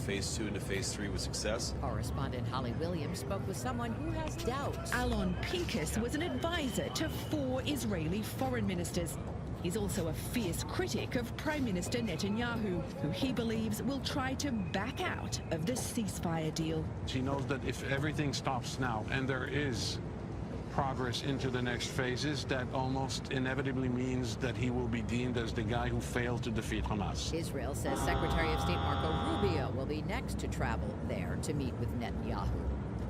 Phase 2 into Phase 3 with success. Correspondent Holly Williams spoke with someone who has doubts. Alon Pincus was an advisor to 4 Israeli foreign ministers. He's also a fierce critic of Prime Minister Netanyahu, who he believes will try to back out of the ceasefire deal. He knows that if everything stops now and there is progress into the next phases, that almost inevitably means that he will be deemed as the guy who failed to defeat Hamas. Israel says Secretary of State Marco Rubio will be next to travel there to meet with Netanyahu.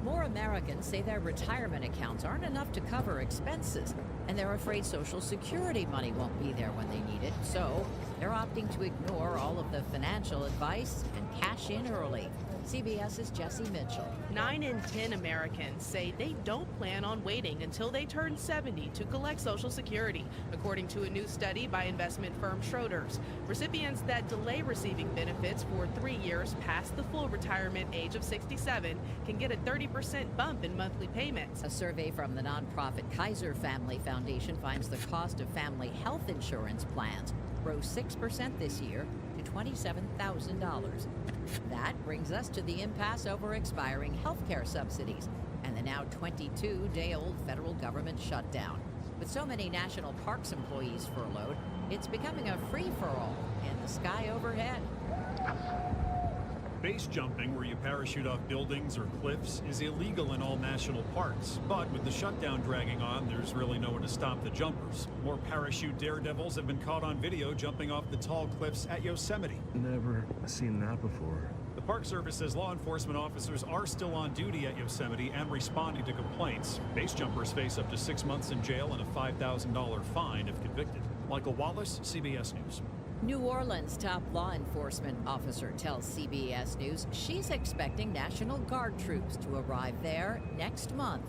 More Americans say their retirement accounts aren't enough to cover expenses, and they're afraid Social Security money won't be there when they need it. So they're opting to ignore all of the financial advice and cash in early. CBS's Jesse Mitchell. 9 in 10 Americans say they don't plan on waiting until they turn 70 to collect Social Security, according to a new study by investment firm Schroders. Recipients that delay receiving benefits for 3 years past the full retirement age of 67 can get a 30% bump in monthly payments. A survey from the nonprofit Kaiser Family Foundation finds the cost of family health insurance plans rose 6% this year to $27,000. That brings us to the impasse over expiring health care subsidies and the now 22-day-old federal government shutdown. With so many national parks employees furloughed, it's becoming a free-for-all in the sky overhead. Base jumping, where you parachute off buildings or cliffs, is illegal in all national parks. But with the shutdown dragging on, there's really no one to stop the jumpers. More parachute daredevils have been caught on video jumping off the tall cliffs at Yosemite. Never seen that before. The Park Service says law enforcement officers are still on duty at Yosemite and responding to complaints. Base jumpers face up to 6 months in jail and a $5,000 fine if convicted. Michael Wallace, CBS News. New Orleans top law enforcement officer tells CBS News she's expecting National Guard troops to arrive there next month.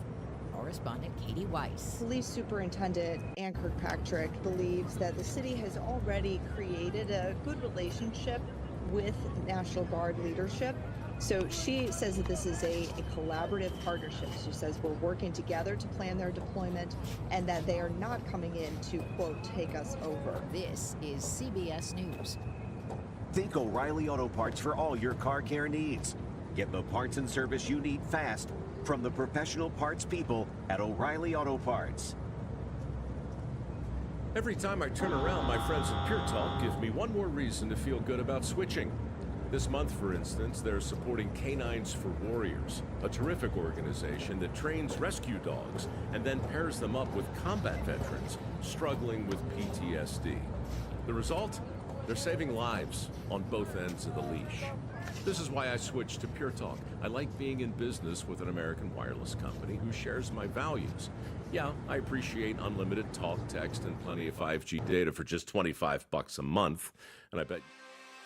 Correspondent Katie Weiss. Police Superintendent Ann Kirkpatrick believes that the city has already created a good relationship with National Guard leadership. So she says that this is a collaborative partnership. She says we're working together to plan their deployment and that they are not coming in to, quote, take us over. This is CBS News. Think O'Reilly Auto Parts for all your car care needs. Get the parts and service you need fast from the professional parts people at O'Reilly Auto Parts. Every time I turn around, my friends at Pure Talk give me one more reason to feel good about switching. This month, for instance, they're supporting Canines for Warriors, a terrific organization that trains rescue dogs and then pairs them up with combat veterans struggling with PTSD. The result? They're saving lives on both ends of the leash. This is why I switched to Pure Talk. I like being in business with an American wireless company who shares my values. Yeah, I appreciate unlimited talk, text, and plenty of 5G data for just $25 a month, and I bet...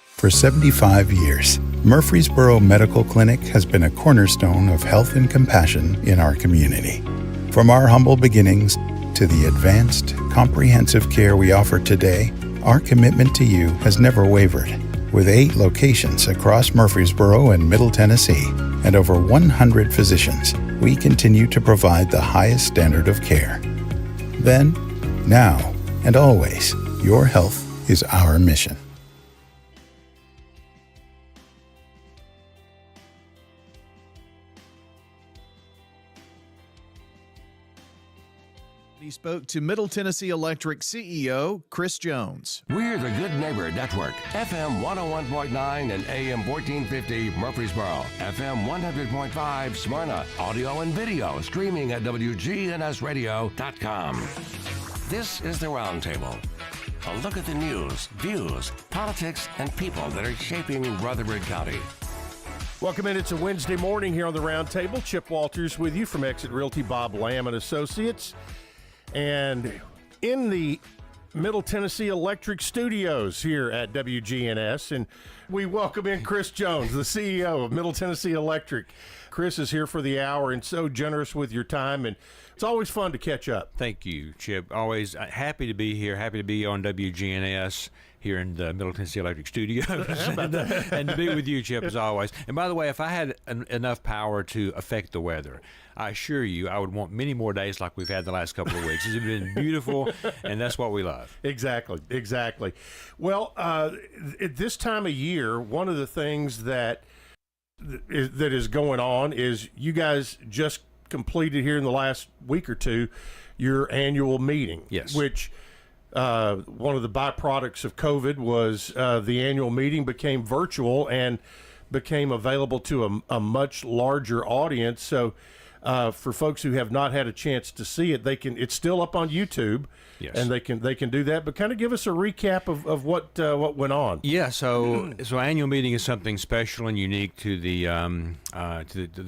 For 75 years, Murfreesboro Medical Clinic has been a cornerstone of health and compassion in our community. From our humble beginnings to the advanced, comprehensive care we offer today, our commitment to you has never wavered. With 8 locations across Murfreesboro and Middle Tennessee and over 100 physicians, we continue to provide the highest standard of care. Then, now, and always, your health is our mission. He spoke to Middle Tennessee Electric CEO Chris Jones. We're the Good Neighbor Network, FM 101.9 and AM 1450 Murfreesboro, FM 100.5 Smyrna, audio and video streaming at wgnsradio.com. This is the Roundtable. A look at the news, views, politics, and people that are shaping Rutherford County. Welcome in. It's a Wednesday morning here on the Roundtable. Chip Walters with you from Exit Realty, Bob Lamb and Associates. And in the Middle Tennessee Electric Studios here at WGNS, and we welcome in Chris Jones, the CEO of Middle Tennessee Electric. Chris is here for the hour and so generous with your time, and it's always fun to catch up. Thank you, Chip. Always happy to be here, happy to be on WGNS here in the Middle Tennessee Electric Studios. And to be with you, Chip, as always. And by the way, if I had enough power to affect the weather, I assure you I would want many more days like we've had the last couple of weeks. It's been beautiful, and that's what we love. Exactly. Well, at this time of year, one of the things that that is going on is you guys just completed here in the last week or two your annual meeting. Yes. Which one of the byproducts of COVID was the annual meeting became virtual and became available to a much larger audience. So for folks who have not had a chance to see it, it's still up on YouTube. Yes. And they can do that. But kind of give us a recap of what went on. Yeah, so annual meeting is something special and unique to the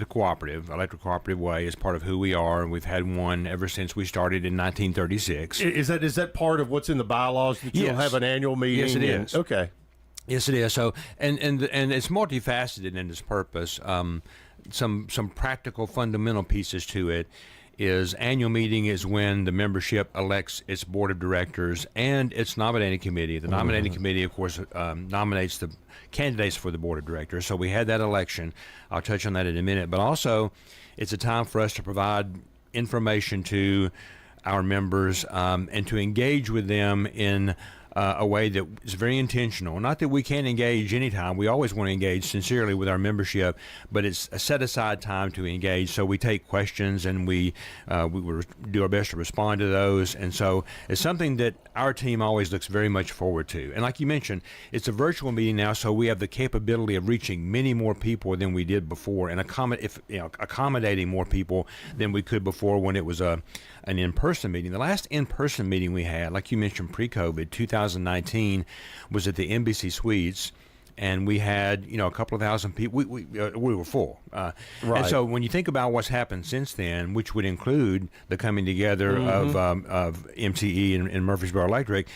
cooperative, electric cooperative way, as part of who we are, and we've had one ever since we started in 1936. Is that part of what's in the bylaws that you'll have an annual meeting? Yes, it is. Okay. Yes, it is. So and it's multifaceted in its purpose. Some practical fundamental pieces to it is annual meeting is when the membership elects its board of directors and its nominating committee. The nominating committee, of course, nominates the candidates for the board of directors. So we had that election. I'll touch on that in a minute. But also, it's a time for us to provide information to our members and to engage with them in a way that is very intentional. Not that we can't engage anytime. We always want to engage sincerely with our membership, but it's a set-aside time to engage. So we take questions and we do our best to respond to those. And so it's something that our team always looks very much forward to. And like you mentioned, it's a virtual meeting now, so we have the capability of reaching many more people than we did before, and accommodating more people than we could before when it was an in-person meeting. The last in-person meeting we had, like you mentioned, pre-COVID, 2019, was at the Embassy Suites, and we had a couple of thousand people. We were full. Right. And so when you think about what's happened since then, which would include the coming together of MTE and Murfreesboro Electric,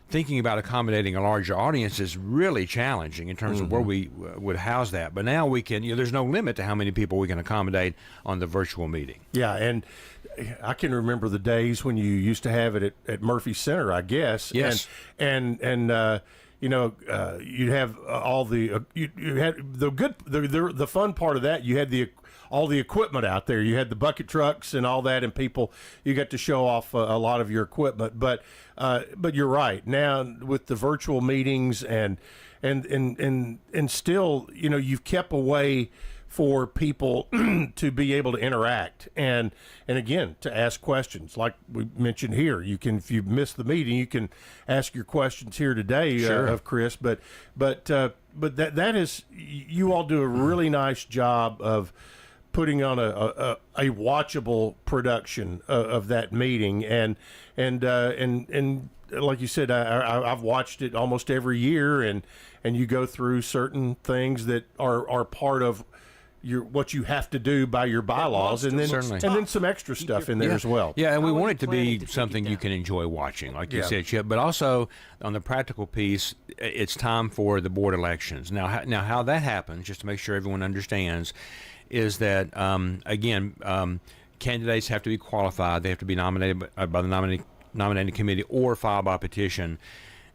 thinking about accommodating a larger audience is really challenging in terms of where we would house that. But now we can. There's no limit to how many people we can accommodate on the virtual meeting. Yeah, and I can remember the days when you used to have it at Murphy Center, I guess. Yes. And you'd have all the you had the fun part of that. You had all the equipment out there. You had the bucket trucks and all that, and you got to show off a lot of your equipment. But you're right. Now with the virtual meetings and still, you've kept a way for people to be able to interact and again to ask questions like we mentioned here. You can, if you missed the meeting, you can ask your questions here today. Sure. Of Chris, but that is, you all do a really nice job of putting on a watchable production of that meeting and like you said, I've watched it almost every year, and you go through certain things that are part of what you have to do by your bylaws, and then some extra stuff in there as well. Yeah, and we want it to be something you can enjoy watching, like you said, Chip. But also on the practical piece, it's time for the board elections. Now how that happens, just to make sure everyone understands, is that candidates have to be qualified. They have to be nominated by the nominating committee or filed by petition.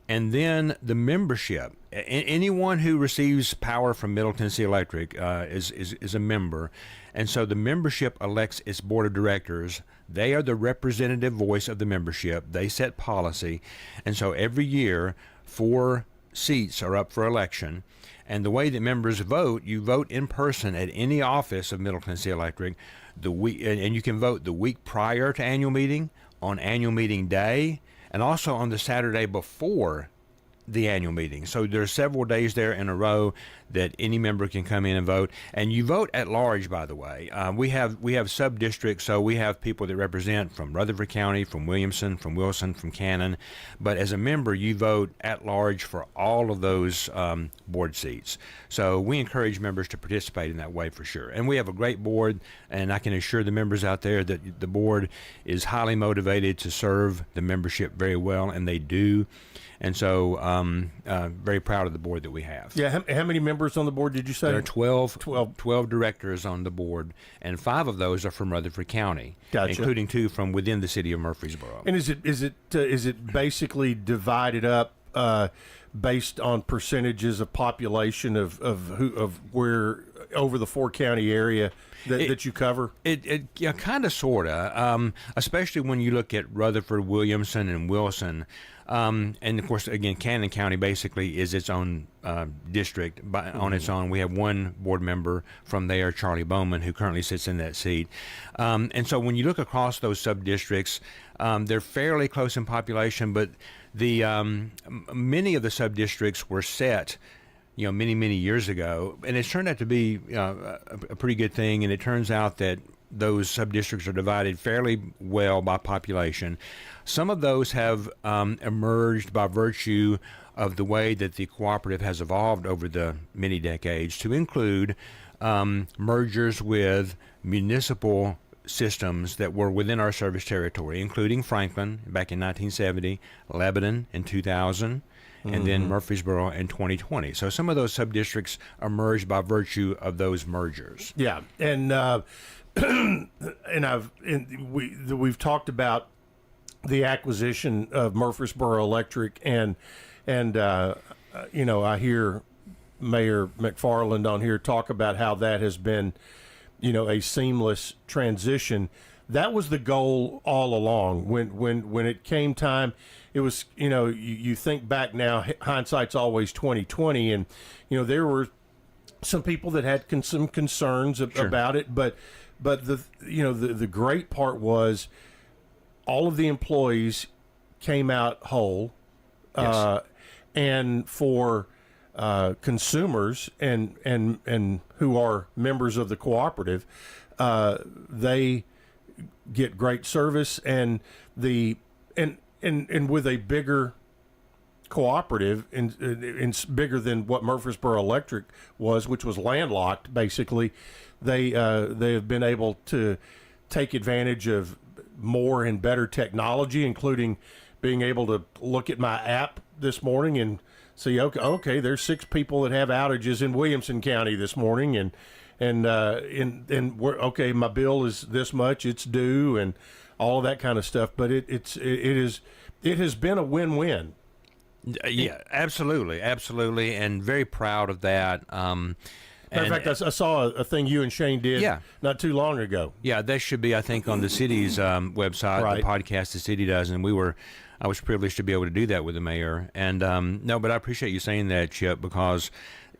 And then the membership, anyone who receives power from Middle Tennessee Electric is a member. And so the membership elects its board of directors. They are the representative voice of the membership. They set policy. And so every year, 4 seats are up for election. And the way that members vote, you vote in person at any office of Middle Tennessee Electric, and you can vote the week prior to annual meeting, on annual meeting day, and also on the Saturday before the annual meeting. So there are several days there in a row that any member can come in and vote. And you vote at large, by the way. We have sub-districts, so we have people that represent from Rutherford County, from Williamson, from Wilson, from Cannon. But as a member, you vote at large for all of those board seats. So we encourage members to participate in that way for sure. And we have a great board, and I can assure the members out there that the board is highly motivated to serve the membership very well, and they do. And so very proud of the board that we have. Yeah, how many members on the board did you say? There are 12 directors on the board, and 5 of those are from Rutherford County, gotcha, including 2 from within the city of Murfreesboro. And is it basically divided up based on percentages of population of where over the 4-county area that you cover? Yeah, kind of, sort of, especially when you look at Rutherford, Williamson, and Wilson. And, of course, again, Cannon County basically is its own district on its own. We have one board member from there, Charlie Bowman, who currently sits in that seat. And so when you look across those sub-districts, they're fairly close in population, but the many of the sub-districts were set many, many years ago, and it's turned out to be a pretty good thing, and it turns out that those sub-districts are divided fairly well by population. Some of those have emerged by virtue of the way that the cooperative has evolved over the many decades to include mergers with municipal systems that were within our service territory, including Franklin back in 1970, Lebanon in 2000, and then Murfreesboro in 2020. So some of those sub-districts emerged by virtue of those mergers. Yeah, and we've talked about the acquisition of Murfreesboro Electric, and I hear Mayor McFarland on here talk about how that has been, a seamless transition. That was the goal all along. When it came time, it was, you think back now, hindsight's always 20/20, and there were some people that had some concerns about it, but the great part was all of the employees came out whole. Yes. And for consumers and who are members of the cooperative, they get great service, and with a bigger cooperative and bigger than what Murfreesboro Electric was, which was landlocked basically, they have been able to take advantage of more and better technology, including being able to look at my app this morning and see, okay, there's 6 people that have outages in Williamson County this morning, and we're, okay, my bill is this much, it's due, and all of that kind of stuff. But it has been a win-win. Yeah, absolutely, and very proud of that. Matter of fact, I saw a thing you and Shane did not too long ago. Yeah, that should be, I think, on the city's website, right. The podcast the city does, and I was privileged to be able to do that with the mayor. And no, but I appreciate you saying that, Chip, because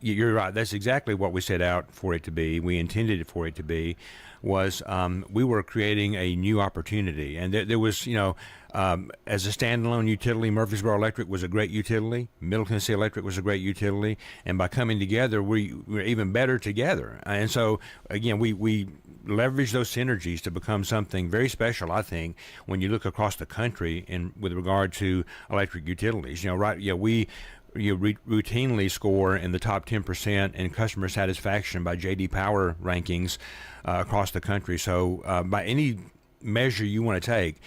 you're right. That's exactly what we set out for it to be. We intended it for it to be. Was we were creating a new opportunity, and there was, as a standalone utility, Murfreesboro Electric was a great utility. Middle Tennessee Electric was a great utility, and by coming together, we're even better together. And so, again, we leverage those synergies to become something very special, I think, when you look across the country with regard to electric utilities. We routinely score in the top 10% in customer satisfaction by J.D. Power rankings across the country. So by any measure you want to take,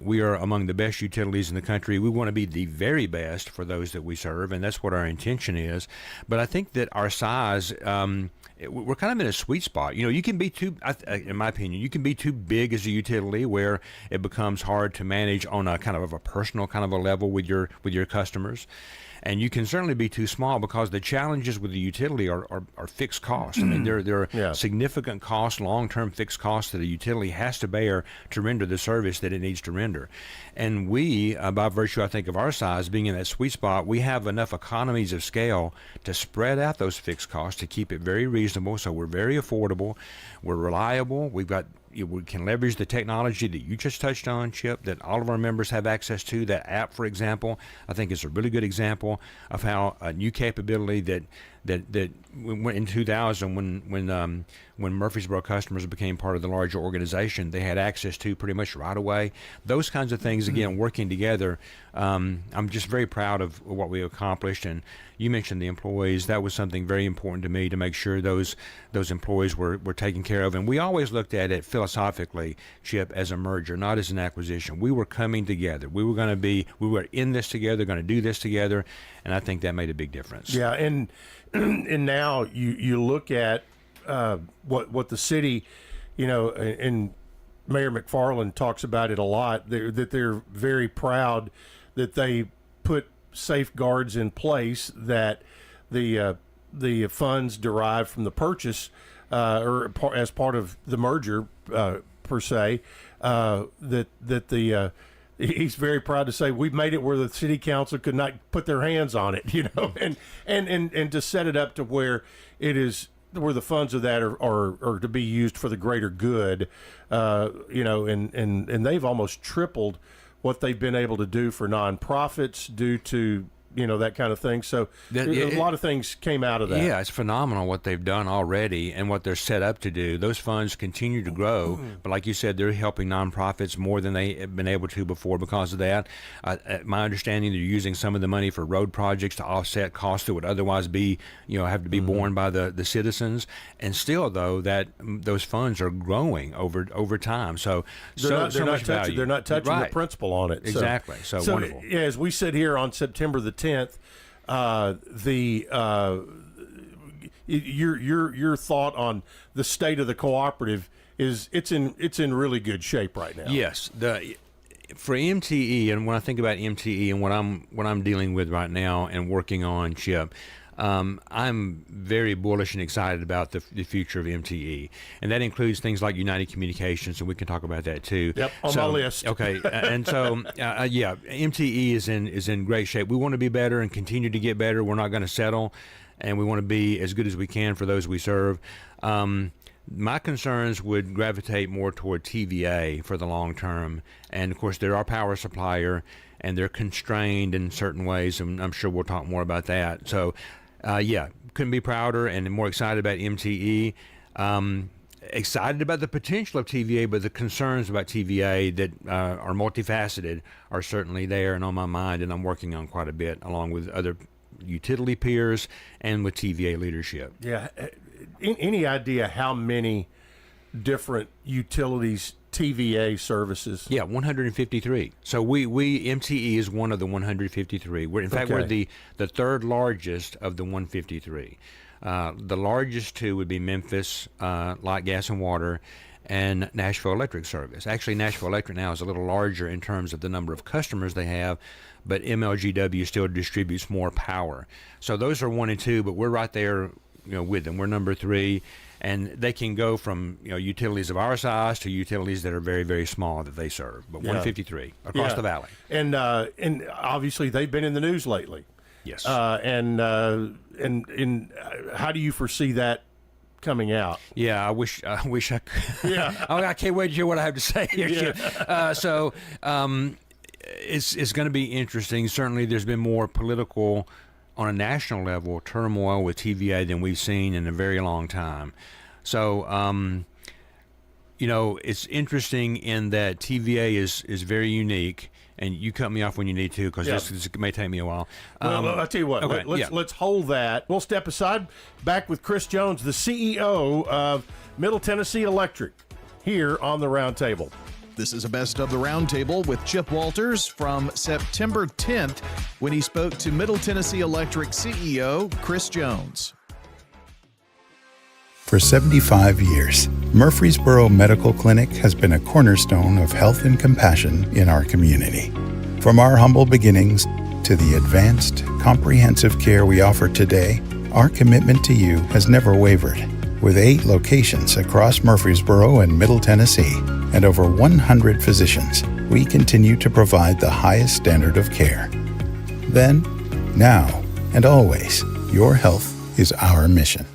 we are among the best utilities in the country. We want to be the very best for those that we serve, and that's what our intention is. But I think that our size, we're kind of in a sweet spot. You can be in my opinion, you can be too big as a utility where it becomes hard to manage on a kind of a personal kind of a level with your customers. And you can certainly be too small because the challenges with the utility are fixed costs. I mean, there are significant costs, long-term fixed costs that a utility has to bear to render the service that it needs to render. And we, by virtue, I think, of our size, being in that sweet spot, we have enough economies of scale to spread out those fixed costs to keep it very reasonable. So we're very affordable, we're reliable, we can leverage the technology that you just touched on, Chip, that all of our members have access to. That app, for example, I think is a really good example of how a new capability that went in 2000 when Murfreesboro customers became part of the larger organization, they had access to pretty much right away. Those kinds of things, again, working together. I'm just very proud of what we accomplished. And you mentioned the employees. That was something very important to me, to make sure those employees were taken care of. And we always looked at it philosophically, Chip, as a merger, not as an acquisition. We were coming together. We were in this together, going to do this together, and I think that made a big difference. Yeah, and now you look at what the city, and Mayor McFarland talks about it a lot, that they're very proud that they put safeguards in place that the the funds derived from the purchase or as part of the merger per se, he's very proud to say we've made it where the city council could not put their hands on it, and to set it up to where it is where the funds of that are to be used for the greater good, and they've almost tripled what they've been able to do for nonprofits due to that kind of thing. So a lot of things came out of that. Yeah, it's phenomenal what they've done already and what they're set up to do. Those funds continue to grow, but like you said, they're helping nonprofits more than they have been able to before because of that. My understanding, they're using some of the money for road projects to offset costs that would otherwise be, have to be borne by the citizens. And still, though, that those funds are growing over time. So they're not touching the principle on it. Exactly. So wonderful. As we sit here on September the 10th, your thought on the state of the cooperative is it's in really good shape right now. Yes, for MTE, and when I think about MTE and what I'm dealing with right now and working on, Chip, I'm very bullish and excited about the future of MTE, and that includes things like United Communications, and we can talk about that too. Yep, on my list. Okay, and so MTE is in great shape. We want to be better and continue to get better. We're not going to settle, and we want to be as good as we can for those we serve. My concerns would gravitate more toward TVA for the long term, and of course they're our power supplier, and they're constrained in certain ways, and I'm sure we'll talk more about that. So. Couldn't be prouder and more excited about MTE. Excited about the potential of TVA, but the concerns about TVA that are multifaceted are certainly there and on my mind, and I'm working on quite a bit along with other utility peers and with TVA leadership. Yeah. Any idea how many different utilities TVA services? Yeah, 153. So we MTE is one of the 153. We're the third largest of the 153. The largest two would be Memphis, Light, Gas, and Water, and Nashville Electric Service. Actually, Nashville Electric now is a little larger in terms of the number of customers they have, but MLGW still distributes more power. So those are 1 and 2, but we're right there, with them. We're number 3. And they can go from utilities of our size to utilities that are very, very small that they serve. But 153 across the valley. And obviously they've been in the news lately. Yes. And how do you foresee that coming out? Yeah, I wish I could. Yeah. I can't wait to hear what I have to say here. Yeah. It's going to be interesting. Certainly, there's been more political, on a national level, turmoil with TVA than we've seen in a very long time. So, it's interesting in that TVA is very unique, and you cut me off when you need to because this may take me a while. Well, I'll tell you what. Okay, let's hold that. We'll step aside. Back with Chris Jones, the CEO of Middle Tennessee Electric, here on the Roundtable. This is a Best of the Roundtable with Chip Walters from September 10th when he spoke to Middle Tennessee Electric CEO Chris Jones. For 75 years, Murfreesboro Medical Clinic has been a cornerstone of health and compassion in our community. From our humble beginnings to the advanced, comprehensive care we offer today, our commitment to you has never wavered. With 8 locations across Murfreesboro and Middle Tennessee and over 100 physicians, we continue to provide the highest standard of care. Then, now, and always, your health is our mission.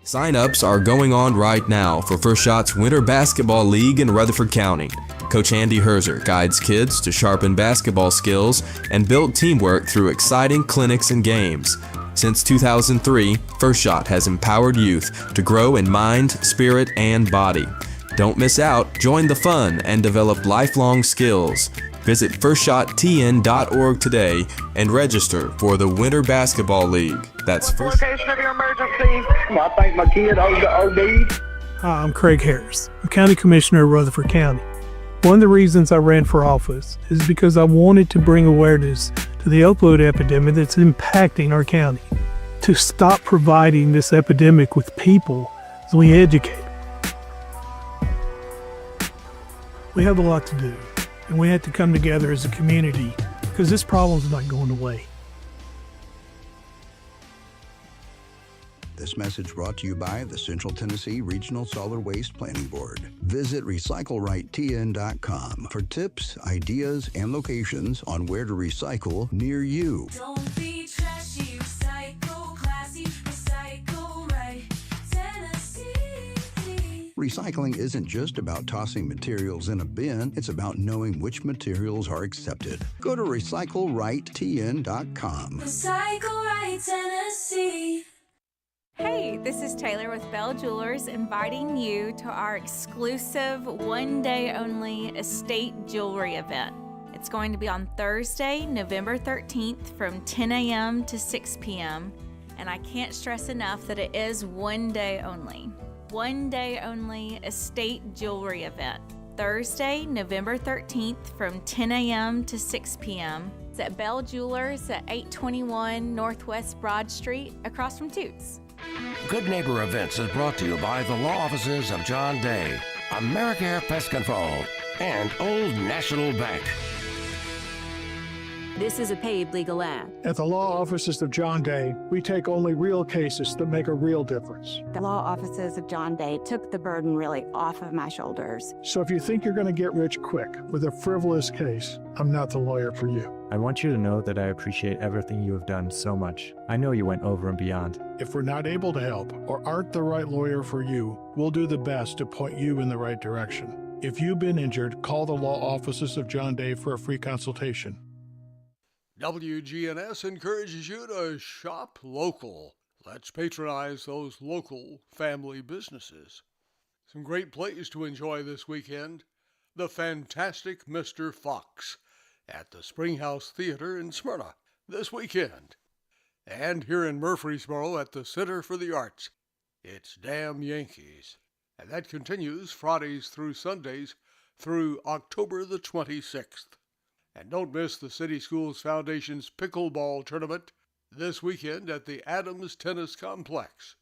Sign-ups are going on right now for First Shot's Winter Basketball League in Rutherford County. Coach Andy Herzer guides kids to sharpen basketball skills and build teamwork through exciting clinics and games. Since 2003, First Shot has empowered youth to grow in mind, spirit, and body. Don't miss out, join the fun, and develop lifelong skills. Visit FirstShotTN.org today and register for the Winter Basketball League. That's first. Location of your emergency. I think my kid OD'd. Hi, I'm Craig Harris. I'm County Commissioner of Rutherford County. One of the reasons I ran for office is because I wanted to bring awareness to the opioid epidemic that's impacting our county. To stop providing this epidemic with people as we educate. We have a lot to do, and we have to come together as a community because this problem's not going away. This message brought to you by the Central Tennessee Regional Solid Waste Planning Board. Visit recyclerightTN.com for tips, ideas, and locations on where to recycle near you. Don't be trashy, recycle classy, recycle right, Tennessee. Recycling isn't just about tossing materials in a bin, it's about knowing which materials are accepted. Go to recyclerightTN.com. Recycle right, Tennessee. Hey, this is Taylor with Bell Jewelers inviting you to our exclusive one-day-only estate jewelry event. It's going to be on Thursday, November 13th from 10 a.m. to 6 p.m. And I can't stress enough that it is one day only. One day only estate jewelry event. Thursday, November 13th from 10 a.m. to 6 p.m. It's at Bell Jewelers at 821 Northwest Broad Street across from Toots. Good Neighbor Events is brought to you by the law offices of John Day, AmeriCare Pest Control, and Old National Bank. This is a paid legal ad. At the law offices of John Day, we take only real cases that make a real difference. The law offices of John Day took the burden really off of my shoulders. So if you think you're going to get rich quick with a frivolous case, I'm not the lawyer for you. I want you to know that I appreciate everything you have done so much. I know you went over and beyond. If we're not able to help or aren't the right lawyer for you, we'll do the best to point you in the right direction. If you've been injured, call the law offices of John Day for a free consultation. WGNS encourages you to shop local. Let's patronize those local family businesses. Some great plays to enjoy this weekend. The fantastic Mr. Fox at the Springhouse Theater in Smyrna this weekend. And here in Murfreesboro at the Center for the Arts, it's Damn Yankees. And that continues Fridays through Sundays through October the 26th. And don't miss the City Schools Foundation's pickleball tournament this weekend at the Adams Tennis Complex.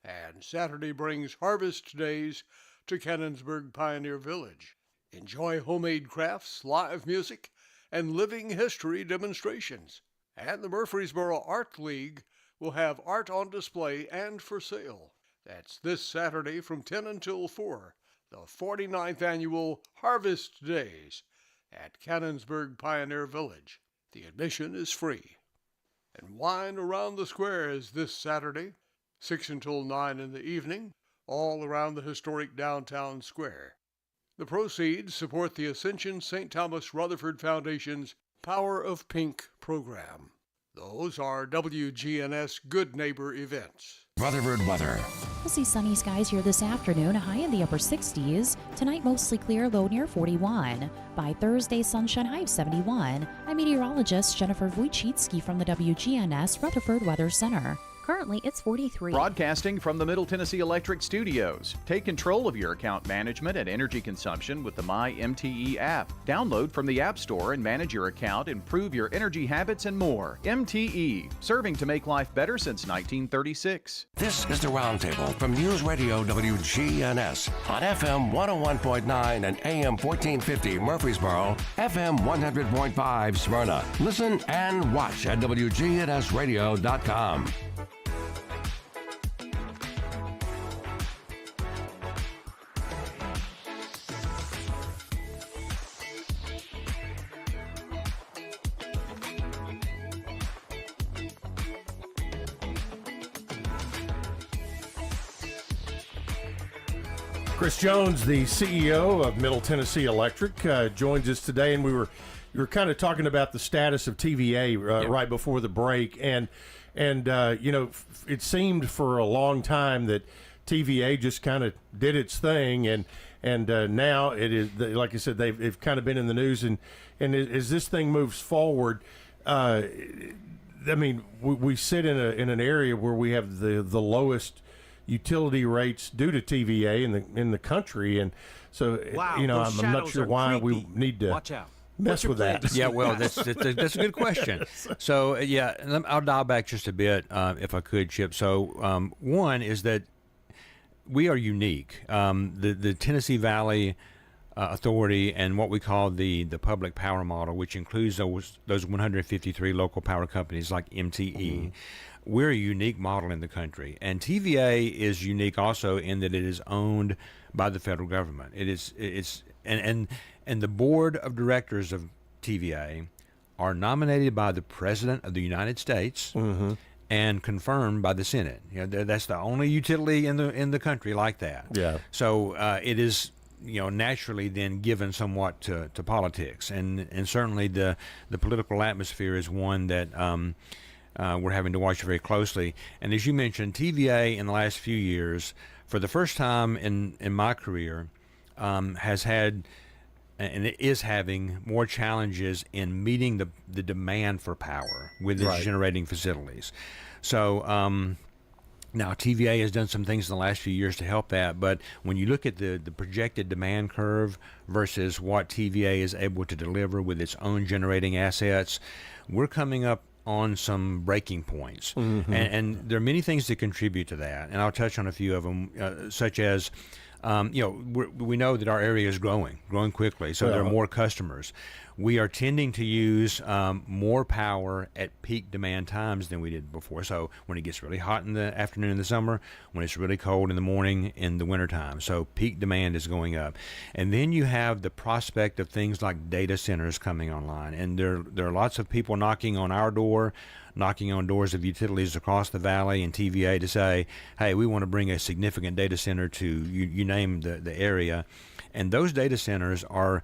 And Saturday brings Harvest Days to Cannonsburg Pioneer Village. Enjoy homemade crafts, live music, and living history demonstrations. And the Murfreesboro Art League will have art on display and for sale. That's this Saturday from 10 until 4, the 49th annual Harvest Days at Cannonsburg Pioneer Village. The admission is free. And Wine Around the Square is this Saturday, 6 until 9 in the evening, all around the historic downtown square. The proceeds support the Ascension St. Thomas Rutherford Foundation's Power of Pink program. Those are WGNS Good Neighbor events. Rutherford weather. We'll see sunny skies here this afternoon, a high in the upper 60s. Tonight, mostly clear, low near 41. By Thursday, sunshine, high of 71. I'm meteorologist Jennifer Wojcicki from the WGNS Rutherford Weather Center. Currently, it's 43. Broadcasting from the Middle Tennessee Electric Studios. Take control of your account management and energy consumption with the My MTE app. Download from the App Store and manage your account, improve your energy habits, and more. MTE, serving to make life better since 1936. This is the Roundtable from News Radio WGNS on FM 101.9 and AM 1450 Murfreesboro, FM 100.5 Smyrna. Listen and watch at wgnsradio.com. Chris Jones, the CEO of Middle Tennessee Electric, joins us today, and we were kind of talking about the status of TVA right before the break, and you know, it seemed for a long time that TVA just kind of did its thing, and now it is, like I said, they've kind of been in the news, and as this thing moves forward, I mean, we sit in an area where we have the lowest utility rates due to TVA in the country, and so you know, I'm not sure why we need to mess with that. Yeah, well, that's a good question. So yeah, I'll dial back just a bit if I could, Chip. So one is that we are unique. The Tennessee Valley authority and what we call the public power model, which includes those 153 local power companies like MTE. We're a unique model in the country, and TVA is unique also in that it is owned by the federal government. And the board of directors of TVA are nominated by the President of the United States and confirmed by the Senate. That's the only utility in the country like that. Yeah. So it is naturally then given somewhat to politics, and certainly the political atmosphere is one that we're having to watch very closely. And as you mentioned, TVA in the last few years, for the first time in my career, has had and it is having more challenges in meeting the demand for power with its generating facilities. So now TVA has done some things in the last few years to help that, but when you look at the projected demand curve versus what TVA is able to deliver with its own generating assets, we're coming up on some breaking points. And there are many things that contribute to that, and I'll touch on a few of them, such as we know that our area is growing quickly, so there are more customers. We are tending to use more power at peak demand times than we did before. So when it gets really hot in the afternoon in the summer, when it's really cold in the morning in the wintertime. So peak demand is going up. And then you have the prospect of things like data centers coming online. And there are lots of people knocking on our door, knocking on doors of utilities across the valley and TVA to say, hey, we want to bring a significant data center to, you name the area. And those data centers are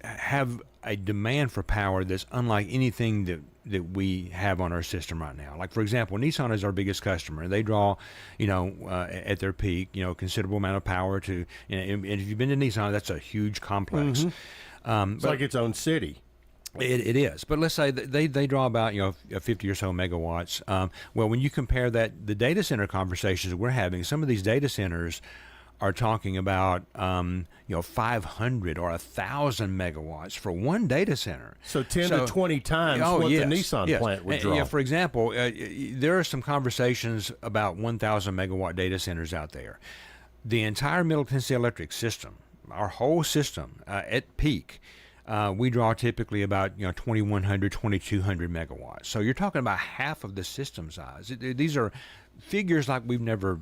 have a demand for power that's unlike anything that we have on our system right now. Like, for example, Nissan is our biggest customer. They draw, at their peak, considerable amount of power to, and if you've been to Nissan, that's a huge complex. It's like its own city. It is, but let's say that they draw about 50 or so megawatts. Well, when you compare that, the data center conversations we're having, some of these data centers are talking about 500 or 1,000 megawatts for one data center. So 10 to 20 times what the Nissan plant would draw. For example, there are some conversations about 1,000 megawatt data centers out there. The entire Middle Tennessee Electric system, our whole system at peak, we draw typically about 2,100, 2,200 megawatts. So you're talking about half of the system size. These are figures like we've never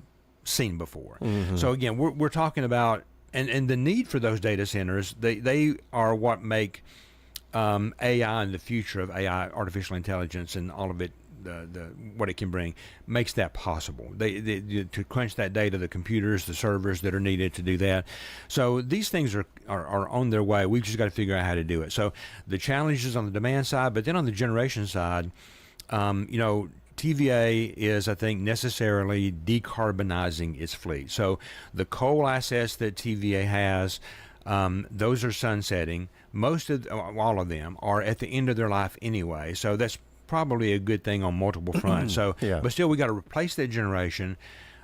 seen before. So again, we're talking about and the need for those data centers. They are what make AI and the future of AI, artificial intelligence, and all of it, the what it can bring, makes that possible. They to crunch that data, the computers, the servers that are needed to do that. So these things are on their way. We've just got to figure out how to do it. So the challenge is on the demand side, but then on the generation side, TVA is, I think, necessarily decarbonizing its fleet. So the coal assets that TVA has, those are sunsetting. All of them are at the end of their life anyway. So that's probably a good thing on multiple fronts. So, but still, we got to replace that generation.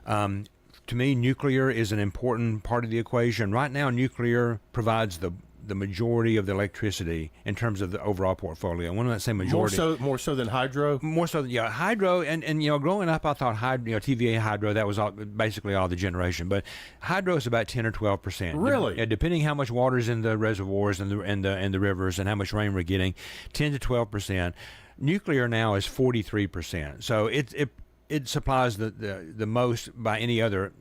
To me, nuclear is an important part of the equation. Right now, nuclear provides the majority of the electricity in terms of the overall portfolio. When I say majority, more so than hydro. More so, hydro. And growing up, I thought TVA hydro, that was basically all the generation. But hydro is about 10 or 12%. Really, depending how much water is in the reservoirs and the rivers and how much rain we're getting, 10 to 12%. Nuclear now is 43%. So it supplies the most by any other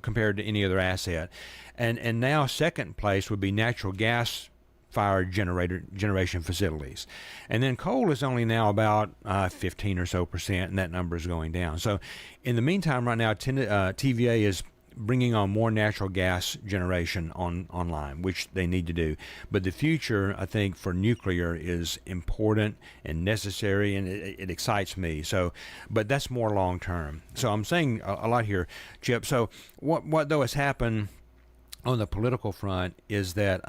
compared to any other asset. And now second place would be natural gas fired generation facilities. And then coal is only now about 15 or so %, and that number is going down. So in the meantime, right now, TVA is bringing on more natural gas generation online, which they need to do. But the future, I think, for nuclear is important and necessary, and it excites me. So, but that's more long term. So I'm saying a lot here, Chip. So what though has happened on the political front is that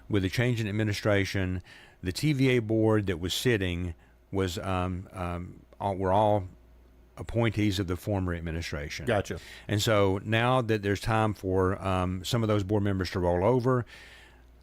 with the change in administration, the TVA board that was sitting were all appointees of the former administration. Gotcha. And so now that there's time for some of those board members to roll over,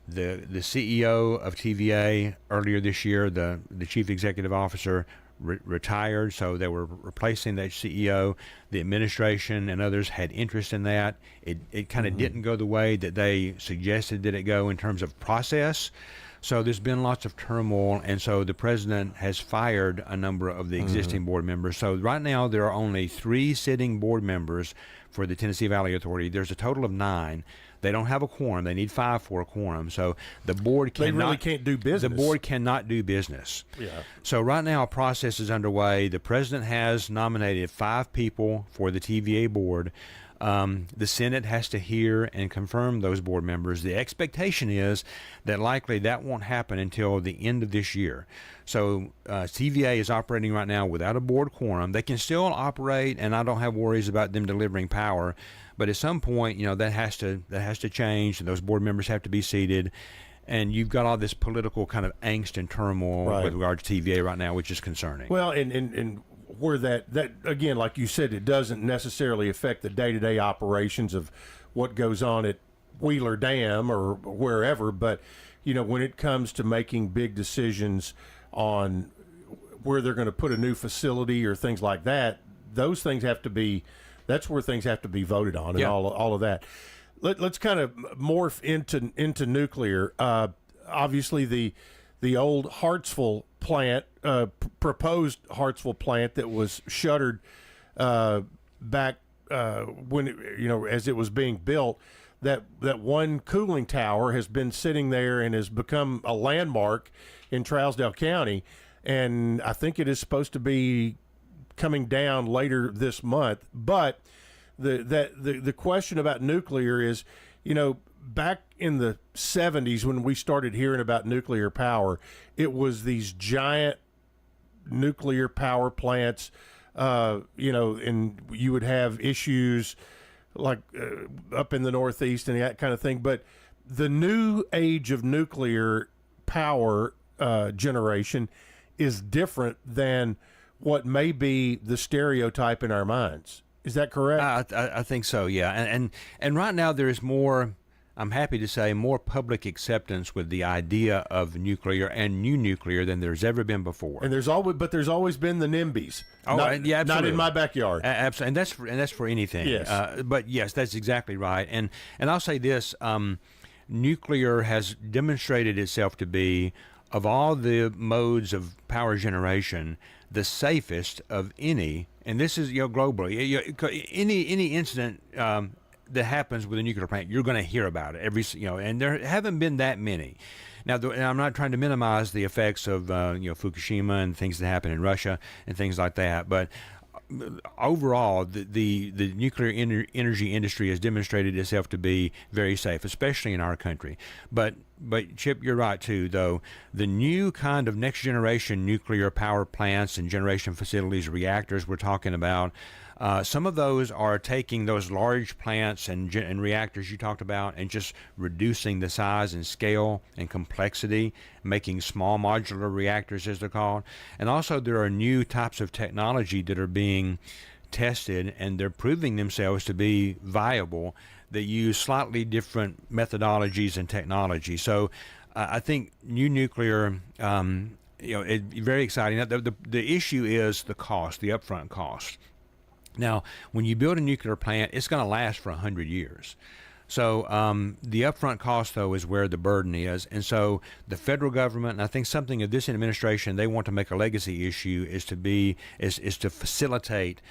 the CEO of TVA earlier this year, the chief executive officer, retired, so they were replacing that CEO. The administration and others had interest in that. It kind of didn't go the way that they suggested that it go in terms of process. So there's been lots of turmoil, and so the president has fired a number of the existing board members. So right now there are only 3 sitting board members for the Tennessee Valley Authority. There's a total of 9. They don't have a quorum. They need 5 for a quorum. So the board cannot. They really can't do business. The board cannot do business. Yeah. So right now a process is underway. The president has nominated 5 people for the TVA board. The Senate has to hear and confirm those board members. The expectation is that likely that won't happen until the end of this year. So TVA is operating right now without a board quorum. They can still operate, and I don't have worries about them delivering power. But at some point, that has to change, and those board members have to be seated. And you've got all this political kind of angst and turmoil with regard to TVA right now, which is concerning. Well, and where that again, like you said, it doesn't necessarily affect the day-to-day operations of what goes on at Wheeler Dam or wherever, but when it comes to making big decisions on where they're going to put a new facility or things like that, those things have to be. That's where things have to be voted on and all of that. Let's kind of morph into nuclear. Obviously, the old Hartsville plant, proposed Hartsville plant that was shuttered back when as it was being built. That one cooling tower has been sitting there and has become a landmark in Trousdale County, and I think it is supposed to be coming down later this month. But the question about nuclear is, back in the 70s when we started hearing about nuclear power, it was these giant nuclear power plants, and you would have issues like up in the Northeast and that kind of thing. But the new age of nuclear power generation is different than what may be the stereotype in our minds. Is that correct? I think so, yeah. And right now there is more, I'm happy to say, more public acceptance with the idea of nuclear and new nuclear than there's ever been before. And there's always been the NIMBYs. Oh, yeah, absolutely. Not in my backyard. Absolutely, and that's for anything. Yes. But yes, that's exactly right. And I'll say this: nuclear has demonstrated itself to be, of all the modes of power generation, the safest of any, and this is globally. Any incident that happens with a nuclear plant, you're going to hear about it and there haven't been that many. Now, and I'm not trying to minimize the effects of Fukushima and things that happen in Russia and things like that, but overall, the nuclear energy industry has demonstrated itself to be very safe, especially in our country. But Chip, you're right too, though. The new kind of next generation nuclear power plants and generation facilities, reactors we're talking about, some of those are taking those large plants and reactors you talked about and just reducing the size and scale and complexity, making small modular reactors, as they're called. And also there are new types of technology that are being tested, and they're proving themselves to be viable, that use slightly different methodologies and technology. So I think new nuclear, it's very exciting. The issue is the cost, the upfront cost. Now, when you build a nuclear plant, it's going to last for 100 years. So the upfront cost, though, is where the burden is. And so the federal government, and I think something of this administration, they want to make a legacy issue, is to facilitate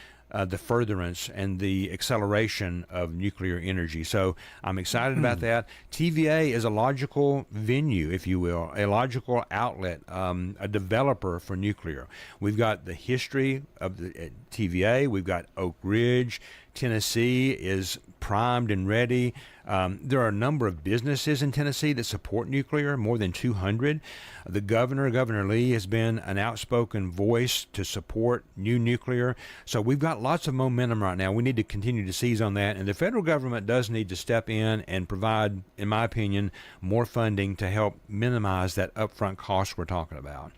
the furtherance and the acceleration of nuclear energy. So I'm excited about that. TVA is a logical venue, if you will, a logical outlet, a developer for nuclear. We've got the history of the TVA. We've got Oak Ridge. Tennessee is primed and ready. There are a number of businesses in Tennessee that support nuclear, more than 200. The Governor Lee, has been an outspoken voice to support new nuclear. So we've got lots of momentum right now. We need to continue to seize on that. And the federal government does need to step in and provide, in my opinion, more funding to help minimize that upfront cost we're talking about.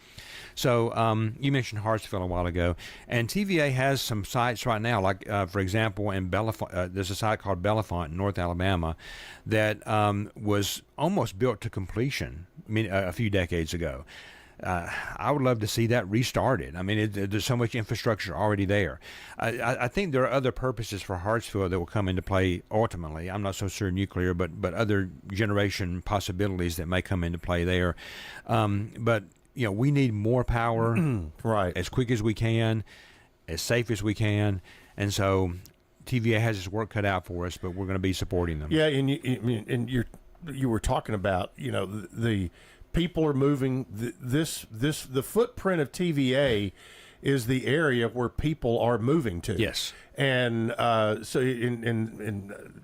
So you mentioned Hartsville a while ago, and TVA has some sites right now, like, for example, in Bellefonte, there's a site called Bellefonte in North Alabama that was almost built to completion a few decades ago. I would love to see that restarted. I mean, there's so much infrastructure already there. I think there are other purposes for Hartsville that will come into play ultimately. I'm not so sure nuclear, but other generation possibilities that may come into play there. But we need more power right, as quick as we can, as safe as we can, and so TVA has its work cut out for us, but we're going to be supporting them. Yeah, and you were talking about the people are moving. The footprint of TVA is the area where people are moving to. Yes, and so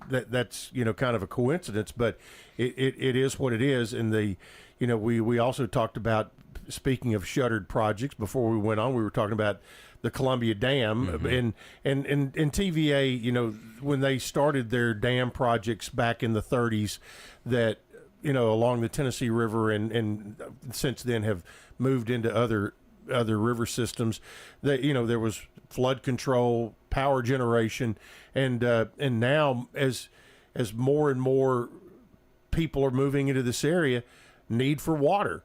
that's kind of a coincidence, but it is what it is. And we also talked about, speaking of shuttered projects, before we went on, we were talking about the Columbia Dam, and TVA, when they started their dam projects back in the 30s, that along the Tennessee River, and since then have moved into other river systems, that there was flood control, power generation, and now as more and more people are moving into this area, need for water.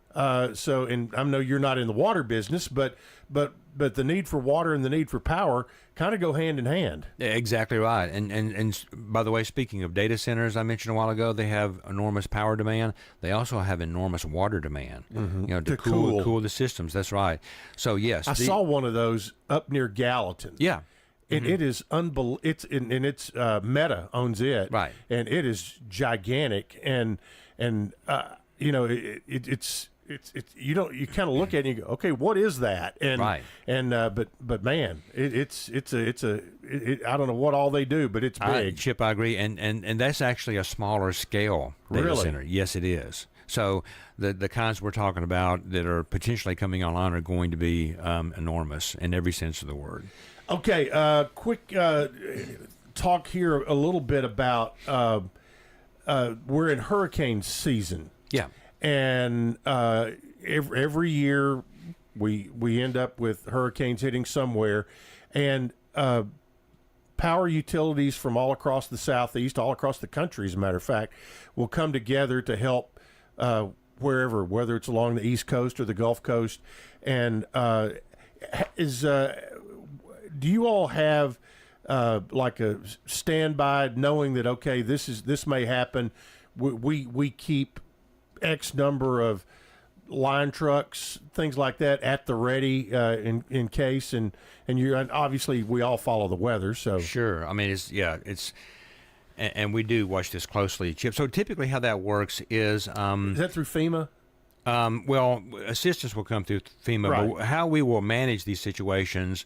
So, and I know you're not in the water business, but the need for water and the need for power kind of go hand in hand. Yeah, exactly right. And by the way, speaking of data centers, I mentioned a while ago, they have enormous power demand. They also have enormous water demand. To cool the systems. That's right. So yes, I saw one of those up near Gallatin. Yeah. And it is unbelievable. It's Meta owns it, right? And it is gigantic. And it's you kind of look at it and you go, okay, what is that? And right. And but man, it's I don't know what all they do, but it's big. Chip, I agree, and that's actually a smaller scale data center. Yes, it is. So the kinds we're talking about that are potentially coming online are going to be enormous in every sense of the word. Okay, quick talk here a little bit about we're in hurricane season. Yeah. And every year we end up with hurricanes hitting somewhere, and power utilities from all across the Southeast, all across the country, as a matter of fact, will come together to help whether it's along the East Coast or the Gulf Coast. And do you all have like a standby, knowing that this may happen? We keep X number of line trucks, things like that, at the ready in case, and obviously we all follow the weather. So sure, I mean and we do watch this closely, Chip. So typically how that works is that through FEMA? Well, assistance will come through FEMA, right. But how we will manage these situations,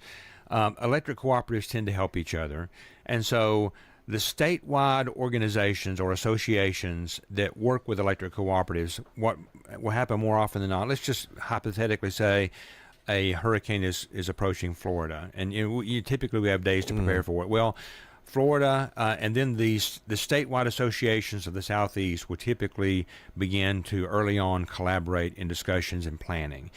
electric cooperatives tend to help each other, and so the statewide organizations or associations that work with electric cooperatives, what will happen more often than not, let's just hypothetically say a hurricane is approaching Florida, and you typically we have days to prepare for it. Well, Florida and then the statewide associations of the Southeast will typically begin to early on collaborate in discussions and planning.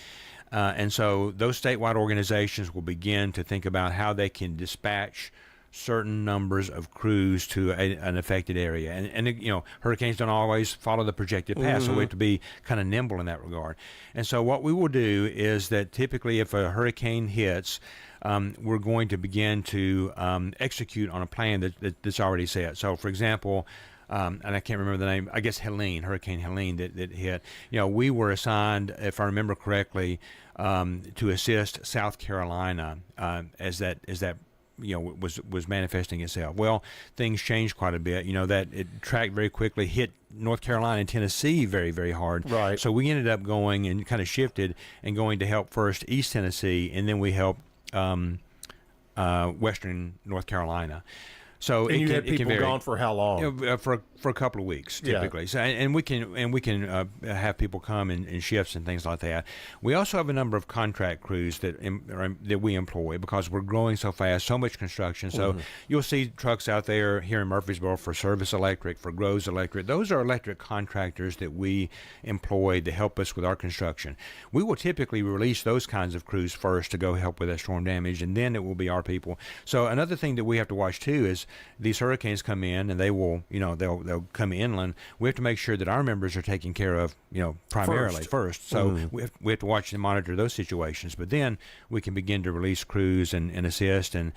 And so those statewide organizations will begin to think about how they can dispatch certain numbers of crews to an affected area, and hurricanes don't always follow the projected path, so we have to be kind of nimble in that regard. And so what we will do is that typically if a hurricane hits, we're going to begin to execute on a plan that's already set. So for example, and I can't remember the name, I guess Hurricane Helene that hit, we were assigned, if I remember correctly, to assist South Carolina as that was manifesting itself. Well, things changed quite a bit. That it tracked very quickly, hit North Carolina and Tennessee very, very hard. Right. So we ended up going and kind of shifted and going to help first East Tennessee, and then we helped Western North Carolina. So and you had people gone for how long? For a couple of weeks typically. Yeah. So and we can have people come in shifts and things like that. We also have a number of contract crews that we employ because we're growing so fast, so much construction. So you'll see trucks out there here in Murfreesboro for Service Electric, for Groves Electric. Those are electric contractors that we employ to help us with our construction. We will typically release those kinds of crews first to go help with that storm damage, and then it will be our people. So another thing that we have to watch too is these hurricanes come in and they will, they'll come inland. We have to make sure that our members are taken care of, primarily first. So we have to watch and monitor those situations. But then we can begin to release crews and assist, and